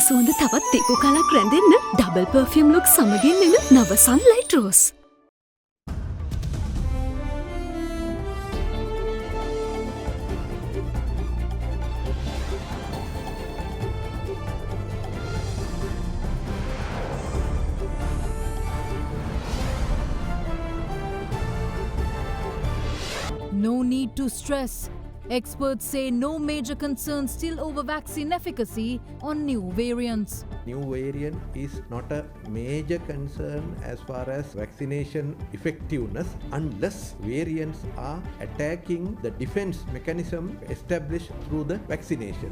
සුවඳ තවත් දෙකු කලක් රැඳෙන්න ඩබල් පර්ෆියුම් ලුක් සමගින් එන නව Sunlight rose. No need to stress. Experts say no major concerns still over vaccine efficacy on new variants. New variant is not a major concern as far as vaccination effectiveness unless variants are attacking the defense mechanism established through the vaccination.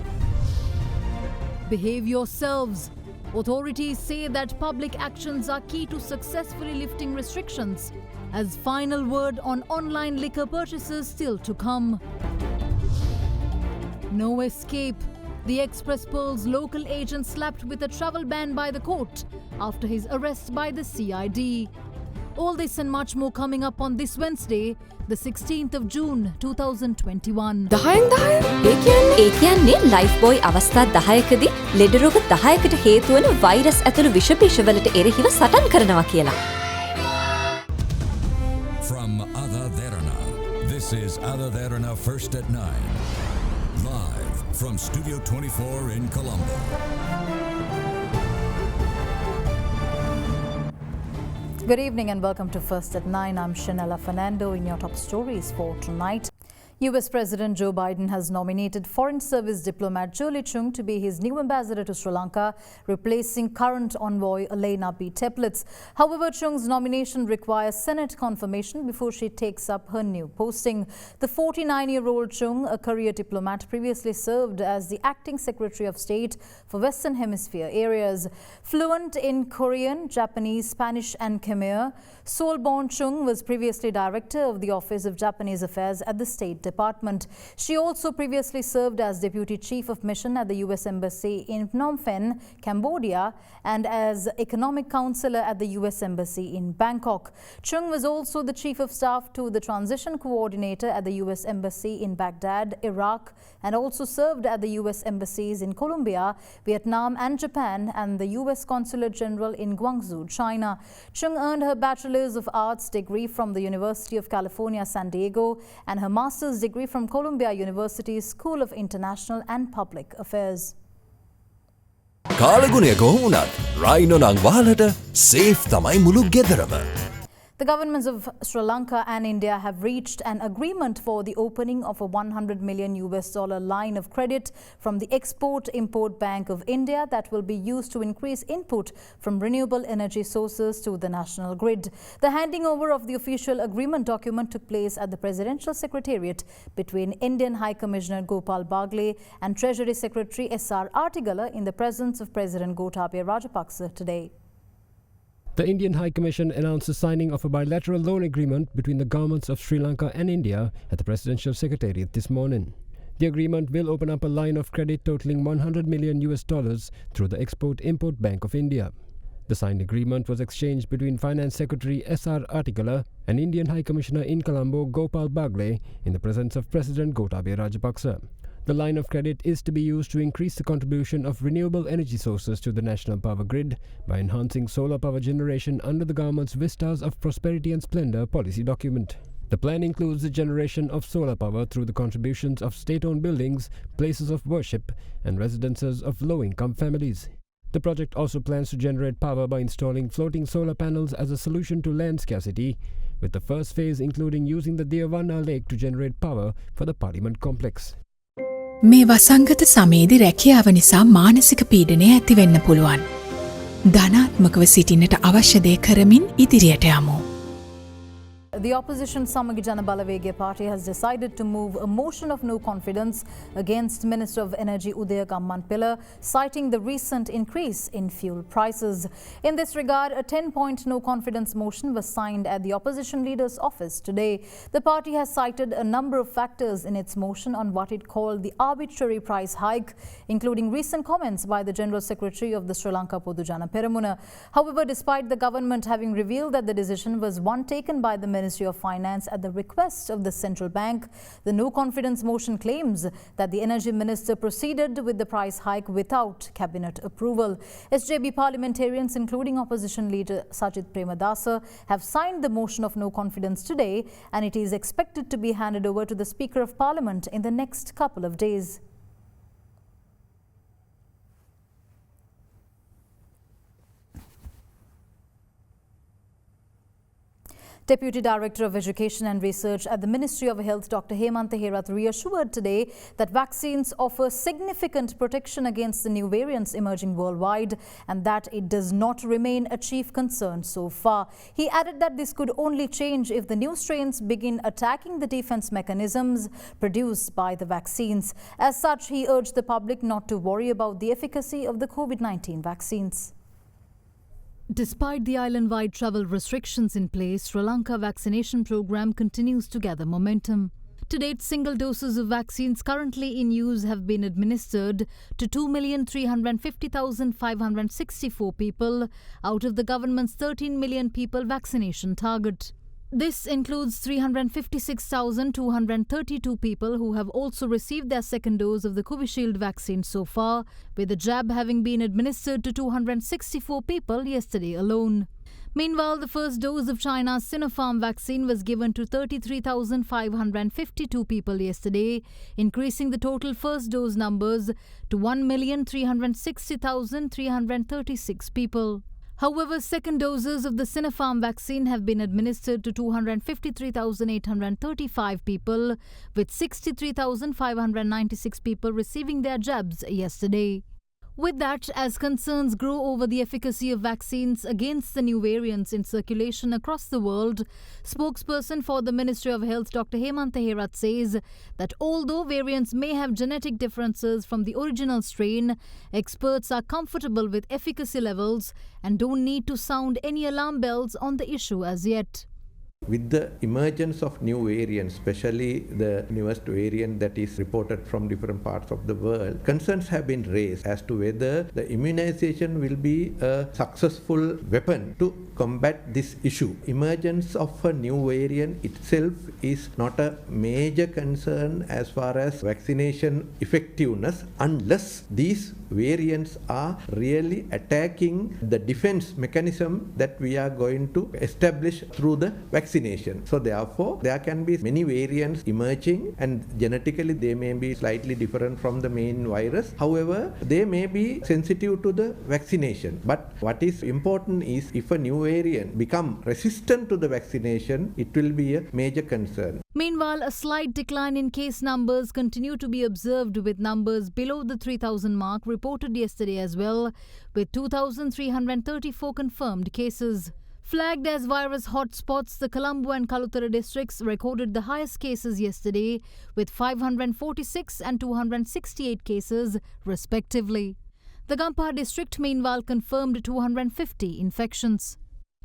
Behave yourselves. Authorities say that public actions are key to successfully lifting restrictions, as final word on online liquor purchases still to come. No escape. The Express Pearl's local agent slapped with a travel ban by the court after his arrest by the CID. All this and much more coming up on this Wednesday, the 16th of June 2021. ඒ කියන්නේ life බොයි අවස්ථා 10කදී ලෙඩ රෝග 10කට හේතු වන virus ඇතුළු විෂ බීජවලට එරෙහිව සටන් කරනවා කියලා. From AdaDerana, this is AdaDerana First at 9. Live from Studio 24 in Colombo. Good evening and welcome to First at 9. I'm Shanella Fernando in your top stories for tonight. US President Joe Biden has nominated Foreign Service diplomat Julie Chung to be his new ambassador to Sri Lanka, replacing current envoy Elena B. Teplitz. However, Chung's nomination requires Senate confirmation before she takes up her new posting. The 49-year-old Chung, a career diplomat, previously served as the acting Secretary of State for Western Hemisphere areas. Fluent in Korean, Japanese, Spanish and Khmer, Seoul-born Chung was previously director of the Office of Japanese Affairs at the State Department. She also previously served as Deputy Chief of Mission at the US Embassy in Phnom Penh, Cambodia, and as Economic Counselor at the US Embassy in Bangkok. Chung was also the Chief of Staff to the Transition Coordinator at the US Embassy in Baghdad, Iraq, and also served at the US Embassies in Colombia, Vietnam, and Japan, and the US Consulate General in Guangzhou, China. Chung earned her Bachelor's of Arts degree from the University of California, San Diego, and her Master's degree from Columbia University's School of International and Public Affairs. කාලගුණය කොහොමුණත් Rhino නං වහලට safe තමයි මුළු ගෙදරම. The governments of Sri Lanka and India have reached an agreement for the opening of a $100 million line of credit from the Export-Import Bank of India that will be used to increase input from renewable energy sources to the national grid. The handing over of the official agreement document took place at the Presidential Secretariat between Indian High Commissioner Gopal Bagle and Treasury Secretary S.R. Artigala in the presence of President Gotabaya Rajapaksa today. The Indian High Commission announced the signing of a bilateral loan agreement between the governments of Sri Lanka and India at the Presidential Secretariat this morning. The agreement will open up a line of credit totaling $100 million through the Export-Import Bank of India. The signed agreement was exchanged between Finance Secretary S.R. Artigala and Indian High Commissioner in Colombo Gopal Bagle in the presence of President Gotabaya Rajapaksa. The line of credit is to be used to increase the contribution of renewable energy sources to the national power grid by enhancing solar power generation under the government's Vistas of Prosperity and Splendor policy document. The plan includes the generation of solar power through the contributions of state-owned buildings, places of worship, and residences of low-income families. The project also plans to generate power by installing floating solar panels as a solution to land scarcity, with the first phase including using the DIYAWANNA lake to generate power for the Parliament complex. මේ වසංගත සමයේදී රැකියාව නිසා මානසික පීඩනය ඇති වෙන්න පුළුවන්. ධනාත්මකව සිටින්නට අවශ්‍ය දේ කරමින් ඉදිරියට යමු. The opposition Samagijana Balavegya party has decided to move a motion of no confidence against Minister of Energy Udaya Gammanpilla, citing the recent increase in fuel prices. In this regard, a 10-point no confidence motion was signed at the opposition leader's office today. The party has cited a number of factors in its motion on what it called the arbitrary price hike, including recent comments by the General Secretary of the Sri Lanka Podujana Peramuna. However, despite the government having revealed that the decision was one taken by the Minister Ministry of Finance at the request of the central bank. The no confidence motion claims that the Energy Minister proceeded with the price hike without cabinet approval. SJB parliamentarians, including opposition leader Sajid Premadasa, have signed the motion of no confidence today, and it is expected to be handed over to the Speaker of Parliament in the next couple of days. Deputy Director of Education and Research at the Ministry of Health, Dr. Hemantha reassured today that vaccines offer significant protection against the new variants emerging worldwide and that it does not remain a chief concern so far. He added that this could only change if the new strains begin attacking the defense mechanisms produced by the vaccines. As such, he urged the public not to worry about the efficacy of the COVID-19 vaccines. Despite the island-wide travel restrictions in place, Sri Lanka vaccination program continues to gather momentum. To date, single doses of vaccines currently in use have been administered to 2,350,564 people out of the government's 13 million people vaccination target. This includes 356,232 people who have also received their second dose of the Covishield vaccine so far, with the jab having been administered to 264 people yesterday alone. Meanwhile, the first dose of China's Sinopharm vaccine was given to 33,552 people yesterday, increasing the total first dose numbers to 1,360,336 people. However, second doses of the Sinopharm vaccine have been administered to 253,835 people, with 63,596 people receiving their jabs yesterday. With that, as concerns grow over the efficacy of vaccines against the new variants in circulation across the world, spokesperson for the Ministry of Health Dr. Hemantha says that although variants may have genetic differences from the original strain, experts are comfortable with efficacy levels and don't need to sound any alarm bells on the issue as yet. With the emergence of new variants, especially the newest variant that is reported from different parts of the world, concerns have been raised as to whether the immunization will be a successful weapon to combat this issue. Emergence of a new variant itself is not a major concern as far as vaccination effectiveness, unless these variants are really attacking the defense mechanism that we are going to establish through the vaccination. So therefore, there can be many variants emerging, and genetically they may be slightly different from the main virus. However, they may be sensitive to the vaccination. But what is important is if a new variant become resistant to the vaccination, it will be a major concern. Meanwhile, a slight decline in case numbers continue to be observed, with numbers below the 3,000 mark reported yesterday as well, with 2,334 confirmed cases. Flagged as virus hotspots, the Colombo and Kalutara districts recorded the highest cases yesterday, with 546 and 268 cases respectively. The Gampaha district meanwhile confirmed 250 infections.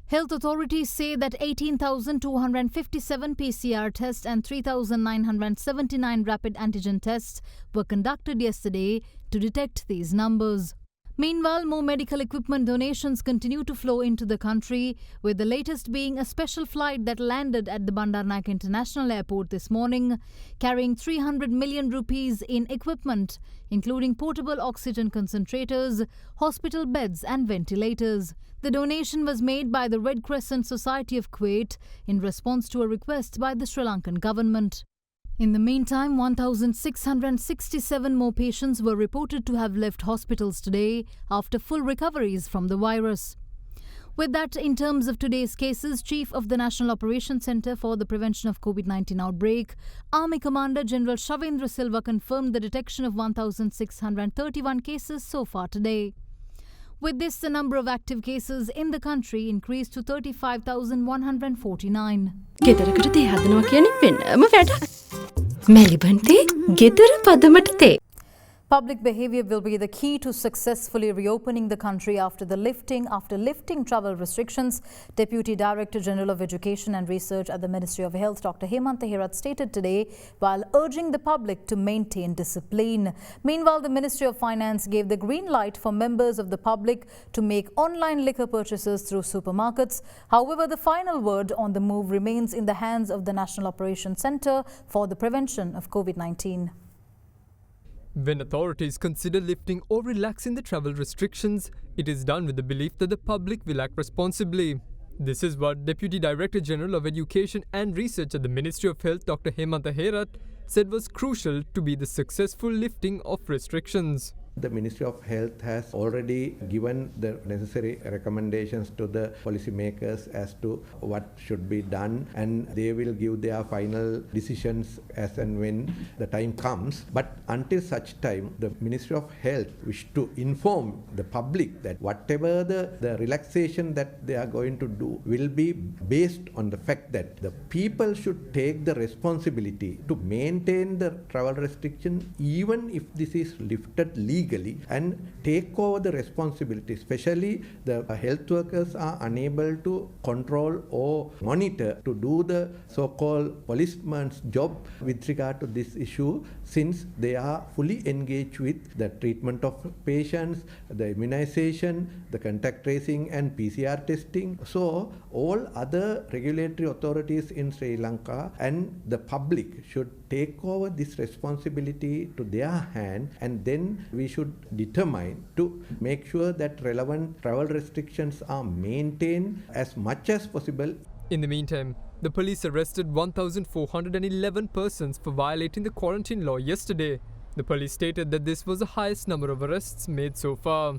Health authorities say that 18,257 PCR tests and 3,979 rapid antigen tests were conducted yesterday to detect these numbers. Meanwhile, more medical equipment donations continue to flow into the country, with the latest being a special flight that landed at the Bandaranaike International Airport this morning, carrying 300 million rupees in equipment, including portable oxygen concentrators, hospital beds and ventilators. The donation was made by the Red Crescent Society of Kuwait in response to a request by the Sri Lankan government. In the meantime, 1,667 more patients were reported to have left hospitals today after full recoveries from the virus. With that, in terms of today's cases, Chief of the National Operations Centre for the Prevention of COVID-19 outbreak, Army Commander General Shavendra Silva confirmed the detection of 1,631 cases so far today. With this, the number of active cases in the country increased to 35,149. ගෙදරකට තේ හදනවා කියන්නේ වෙනම වැඩක්. මැලිබන් තේ ගෙදර පදමට තේ. Public behaviour will be the key to successfully reopening the country after lifting travel restrictions. Deputy Director General of Education and Research at the Ministry of Health, Dr. Hemantha stated today, while urging the public to maintain discipline. Meanwhile, the Ministry of Finance gave the green light for members of the public to make online liquor purchases through supermarkets. However, the final word on the move remains in the hands of the National Operations Centre for the Prevention of COVID-19. When authorities consider lifting or relaxing the travel restrictions, it is done with the belief that the public will act responsibly. This is what Deputy Director General of Education and Research at the Ministry of Health, Dr. Hemantha said was crucial to be the successful lifting of restrictions. The Ministry of Health has already given the necessary recommendations to the policymakers as to what should be done, and they will give their final decisions as and when the time comes. But until such time, the Ministry of Health wish to inform the public that whatever the relaxation that they are going to do will be based on the fact that the people should take the responsibility to maintain the travel restriction even if this is lifted legally, and take over the responsibility. Especially the health workers are unable to control or monitor to do the so-called policeman's job with regard to this issue, since they are fully engaged with the treatment of patients, the immunization, the contact tracing and PCR testing. So all other regulatory authorities in Sri Lanka and the public should take over this responsibility to their hand, and then we should determine to make sure that relevant travel restrictions are maintained as much as possible. In the meantime, the police arrested 1,411 persons for violating the quarantine law yesterday. The police stated that this was the highest number of arrests made so far.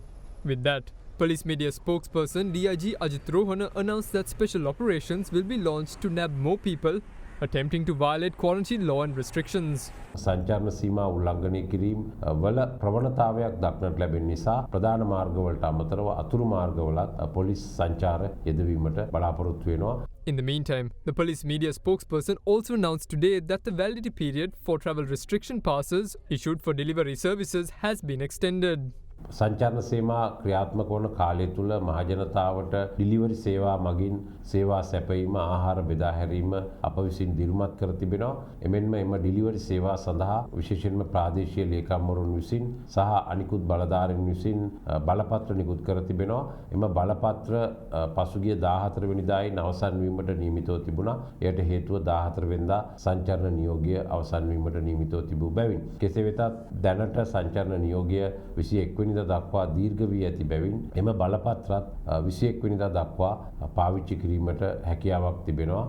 With that, police media spokesperson DIG Ajit Rohana announced that special operations will be launched to nab more people attempting to violate quarantine law and restrictions. සංචාරණ සීමා උල්ලංඝනය කිරීම වල ප්‍රවණතාවයක් දක්නට ලැබෙන නිසා ප්‍රධාන මාර්ගවලට අමතරව අතුරු මාර්ගවලත් පොලිස් සංචාර යෙදවීමට බලාපොරොත්තු වෙනවා. In the meantime, the police media spokesperson also announced today that the validity period for travel restriction passes issued for delivery services has been extended. සංචාරණ සීමා ක්‍රියාත්මක වන කාලය තුල මහජනතාවට ඩිලිවරි සේවා මගින් සේවා සැපයීම ආහාර බෙදා හැරීම අප විසින් දිරුමත් කර තිබෙනවා. එමෙන්ම එම ඩිලිවරි සේවා සඳහා විශේෂයෙන්ම ප්‍රාදේශීය ලේකම්වරුන් විසින් සහ අනිකුත් බලධාරීන් විසින් බලපත්‍ර නිකුත් කර තිබෙනවා. එම බලපත්‍ර පසුගිය 14 වෙනිදායින් අවසන් වීමට නියමිතව තිබුණා. එයට හේතුව 14 වෙනිදා සංචාරණ නියෝගය අවසන් වීමට නියමිතව තිබූ බැවින් කෙසේ වෙතත් දැනට සංචාරණ නියෝගය 21 වෙනිදා දක්වා දීර්ඝ වී ඇති බැවින් එම බලපත්‍රත් 21 වෙනිදා දක්වා පාවිච්චි කිරීමට හැකියාවක් තිබෙනවා.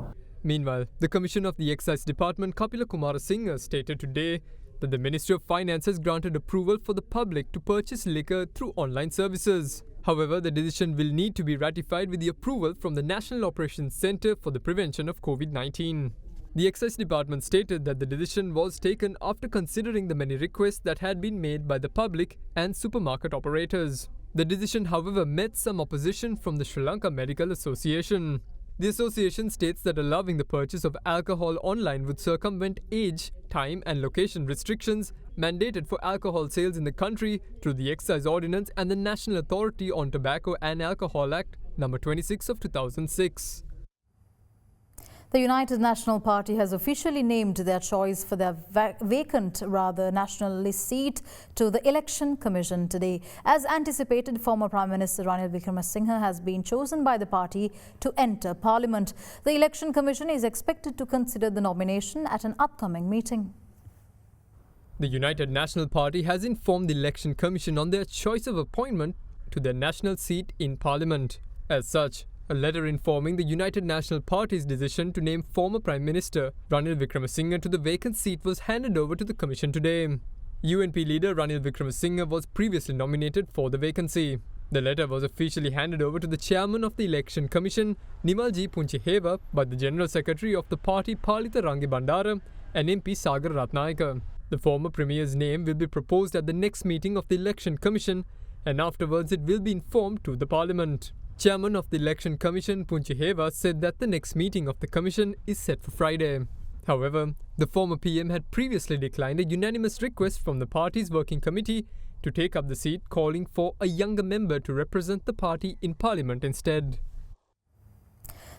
Meanwhile, the Commissioner of the Excise Department, Kapila Kumara Singh, stated today that the Ministry of Finance has granted approval for the public to purchase liquor through online services. However, the decision will need to be ratified with the approval from the National Operations Centre for the Prevention of COVID-19. The Excise Department stated that the decision was taken after considering the many requests that had been made by the public and supermarket operators. The decision, however, met some opposition from the Sri Lanka Medical Association. The association states that allowing the purchase of alcohol online would circumvent age, time and location restrictions mandated for alcohol sales in the country through the Excise Ordinance and the National Authority on Tobacco and Alcohol Act No. 26 of 2006. The United National Party has officially named their choice for their vacant national list seat to the Election Commission today. As anticipated, former Prime Minister Ranil Wickremesinghe has been chosen by the party to enter Parliament. The Election Commission is expected to consider the nomination at an upcoming meeting. The United National Party has informed the Election Commission on their choice of appointment to their national seat in Parliament. As such, a letter informing the United National Party's decision to name former Prime Minister Ranil Wickremesinghe to the vacant seat was handed over to the Commission today. UNP leader Ranil Wickremesinghe was previously nominated for the vacancy. The letter was officially handed over to the Chairman of the Election Commission, Nimalji Punchiheva, by the General Secretary of the party Palitha Rangi Bandara and MP Sagar Ratnayaka. The former Premier's name will be proposed at the next meeting of the Election Commission, and afterwards it will be informed to the Parliament. Chairman of the Election Commission Punchiheva said that the next meeting of the Commission is set for Friday. However, the former PM had previously declined a unanimous request from the party's working committee to take up the seat, calling for a younger member to represent the party in parliament instead.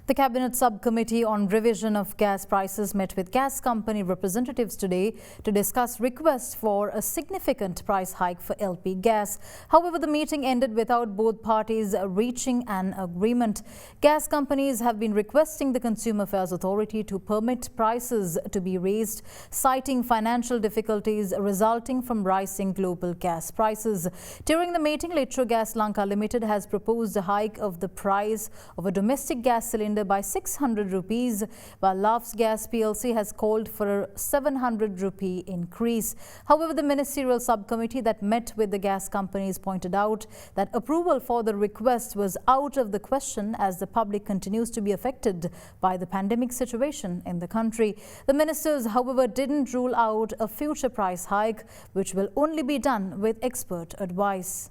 The Cabinet Subcommittee on Revision of Gas Prices met with gas company representatives today to discuss requests for a significant price hike for LP gas. However, the meeting ended without both parties reaching an agreement. Gas companies have been requesting the Consumer Affairs Authority to permit prices to be raised, citing financial difficulties resulting from rising global gas prices. During the meeting, Litro Gas Lanka Limited has proposed a hike of the price of a domestic gas cylinder by 600 rupees, while Laughs Gas PLC has called for a 700 rupee increase. However, the ministerial subcommittee that met with the gas companies pointed out that approval for the request was out of the question as the public continues to be affected by the pandemic situation in the country. The ministers, however, didn't rule out a future price hike, which will only be done with expert advice.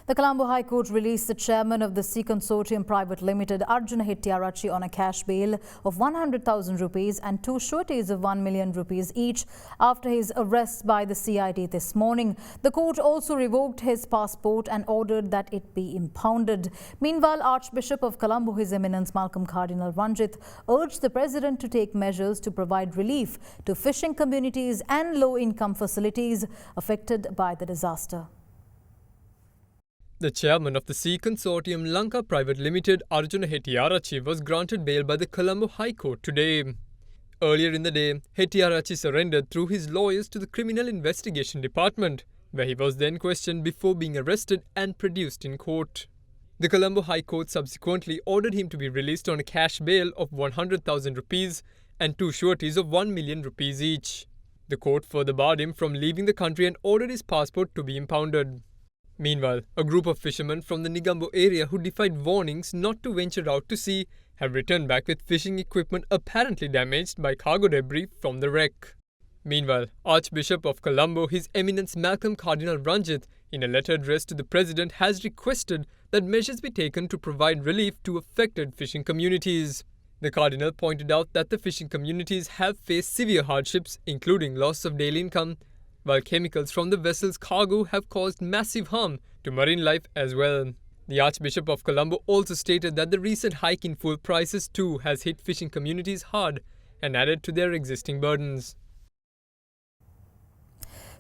The Colombo High Court released the chairman of the Sea Consortium Private Limited, Arjuna Hettiarachchi, on a cash bail of 100,000 rupees and two sureties of 1 million rupees each after his arrest by the CID this morning. The court also revoked his passport and ordered that it be impounded. Meanwhile, Archbishop of Colombo, His Eminence Malcolm Cardinal Ranjith, urged the president to take measures to provide relief to fishing communities and low-income facilities affected by the disaster. The chairman of the Sea Consortium Lanka Private Limited, Arjuna Hettiarachchi, was granted bail by the Colombo High Court today. Earlier in the day, Hettiarachchi surrendered through his lawyers to the Criminal Investigation Department, where he was then questioned before being arrested and produced in court. The Colombo High Court subsequently ordered him to be released on a cash bail of 100,000 rupees and two sureties of 1 million rupees each. The court further barred him from leaving the country and ordered his passport to be impounded. Meanwhile, a group of fishermen from the Negombo area who defied warnings not to venture out to sea have returned back with fishing equipment apparently damaged by cargo debris from the wreck. Meanwhile, Archbishop of Colombo, His Eminence Malcolm Cardinal Ranjith, in a letter addressed to the President, has requested that measures be taken to provide relief to affected fishing communities. The Cardinal pointed out that the fishing communities have faced severe hardships, including loss of daily income, while chemicals from the vessel's cargo have caused massive harm to marine life as well. The Archbishop of Colombo also stated that the recent hike in fuel prices too has hit fishing communities hard and added to their existing burdens.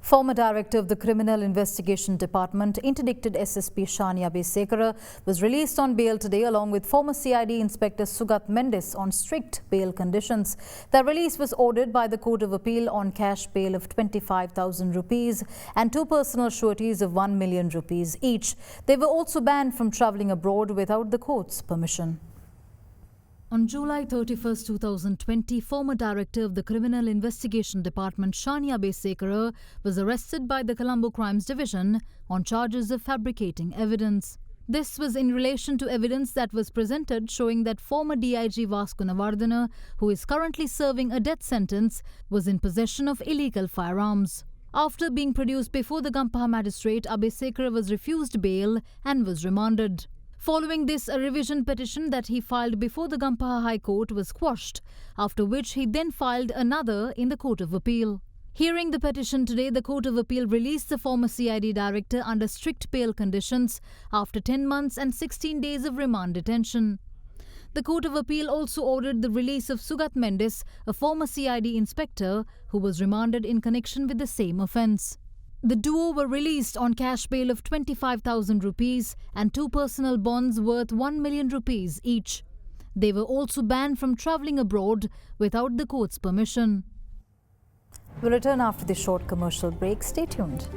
Former Director of the Criminal Investigation Department, Interdicted SSP Shania Besekara, was released on bail today along with former CID Inspector Sugat Mendes on strict bail conditions. Their release was ordered by the Court of Appeal on cash bail of 25,000 rupees and two personal sureties of 1 million rupees each. They were also banned from travelling abroad without the court's permission. On July 31, 2020, former Director of the Criminal Investigation Department Shania Besekara was arrested by the Colombo Crimes Division on charges of fabricating evidence. This was in relation to evidence that was presented showing that former DIG Vasco Navardhana, who is currently serving a death sentence, was in possession of illegal firearms. After being produced before the Gampaha magistrate, Besekara was refused bail and was remanded. Following this, a revision petition that he filed before the Gampaha High Court was quashed, after which he then filed another in the Court of Appeal. Hearing the petition today, the Court of Appeal released the former CID director under strict bail conditions after 10 months and 16 days of remand detention. The Court of Appeal also ordered the release of Sugat Mendes, a former CID inspector who was remanded in connection with the same offence. The duo were released on cash bail of 25,000 rupees and two personal bonds worth 1 million rupees each. They were also banned from travelling abroad without the court's permission. We'll return after this short commercial break. Stay tuned.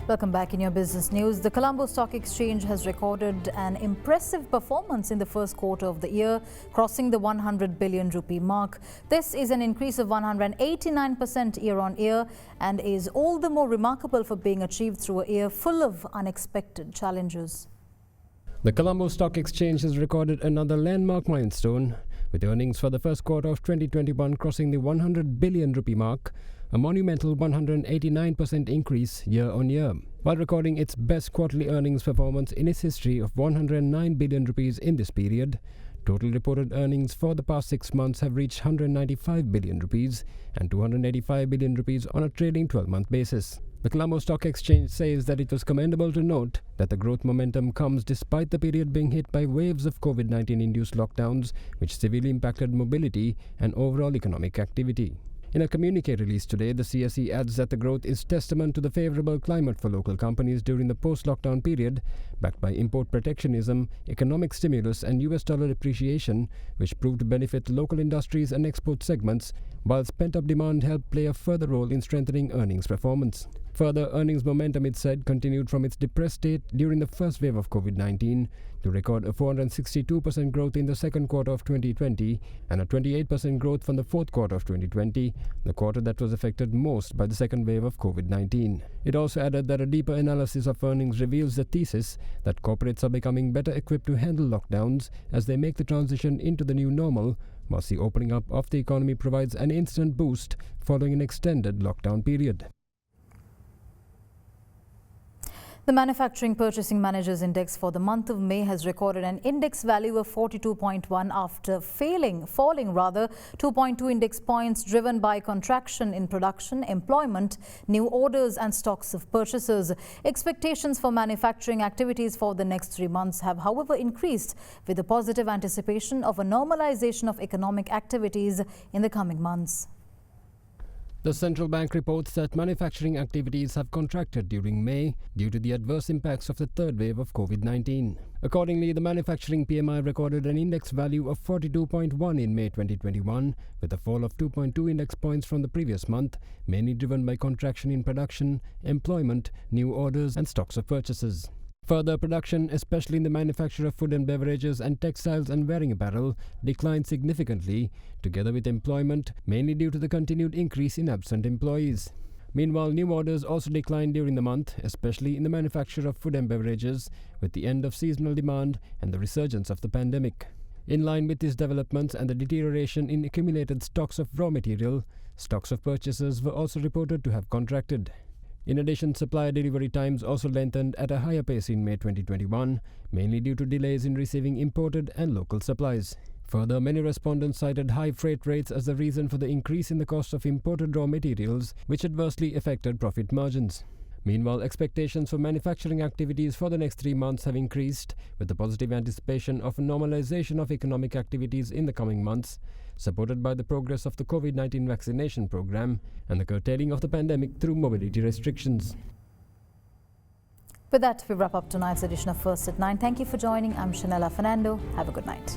Welcome back in your business news. The Colombo Stock Exchange has recorded an impressive performance in the first quarter of the year, crossing the 100 billion rupee mark. This is an increase of 189% year-on-year and is all the more remarkable for being achieved through a year full of unexpected challenges. The Colombo Stock Exchange has recorded another landmark milestone, with earnings for the first quarter of 2021 crossing the 100 billion rupee mark, a monumental 189% increase year-on-year. While recording its best quarterly earnings performance in its history of 109 billion rupees in this period, total reported earnings for the past 6 months have reached 195 billion rupees and 285 billion rupees on a trailing 12-month basis. The Colombo Stock Exchange says that it was commendable to note that the growth momentum comes despite the period being hit by waves of COVID-19 induced lockdowns, which severely impacted mobility and overall economic activity. In a communique released today, the CSE adds that the growth is testament to the favorable climate for local companies during the post-lockdown period, backed by import protectionism, economic stimulus and US dollar appreciation, which proved to benefit local industries and export segments, whilst pent-up demand helped play a further role in strengthening earnings performance. Further, earnings momentum, it said, continued from its depressed state during the first wave of COVID-19 to record a 462% growth in the second quarter of 2020 and a 28% growth from the fourth quarter of 2020, the quarter that was affected most by the second wave of COVID-19. It also added that a deeper analysis of earnings reveals the thesis that corporates are becoming better equipped to handle lockdowns as they make the transition into the new normal, whilst the opening up of the economy provides an instant boost following an extended lockdown period. The Manufacturing Purchasing Managers Index for the month of May has recorded an index value of 42.1 after falling 2.2 index points, driven by contraction in production, employment, new orders and stocks of purchases. Expectations for manufacturing activities for the next 3 months have, however, increased, with a positive anticipation of a normalization of economic activities in the coming months. The central bank reports that manufacturing activities have contracted during May due to the adverse impacts of the third wave of COVID-19. Accordingly, the manufacturing PMI recorded an index value of 42.1 in May 2021, with a fall of 2.2 index points from the previous month, mainly driven by contraction in production, employment, new orders and stocks of purchases. Further, production, especially in the manufacture of food and beverages and textiles and wearing apparel, declined significantly, together with employment, mainly due to the continued increase in absent employees. Meanwhile, new orders also declined during the month, especially in the manufacture of food and beverages, with the end of seasonal demand and the resurgence of the pandemic. In line with these developments and the deterioration in accumulated stocks of raw material, stocks of purchases were also reported to have contracted. In addition, supplier delivery times also lengthened at a higher pace in May 2021, mainly due to delays in receiving imported and local supplies. Further, many respondents cited high freight rates as the reason for the increase in the cost of imported raw materials, which adversely affected profit margins. Meanwhile, expectations for manufacturing activities for the next 3 months have increased, with the positive anticipation of a normalization of economic activities in the coming months, supported by the progress of the COVID-19 vaccination program and the curtailing of the pandemic through mobility restrictions. With that, we wrap up tonight's edition of First at 9. Thank you for joining. I'm Shanella Fernando. Have a good night.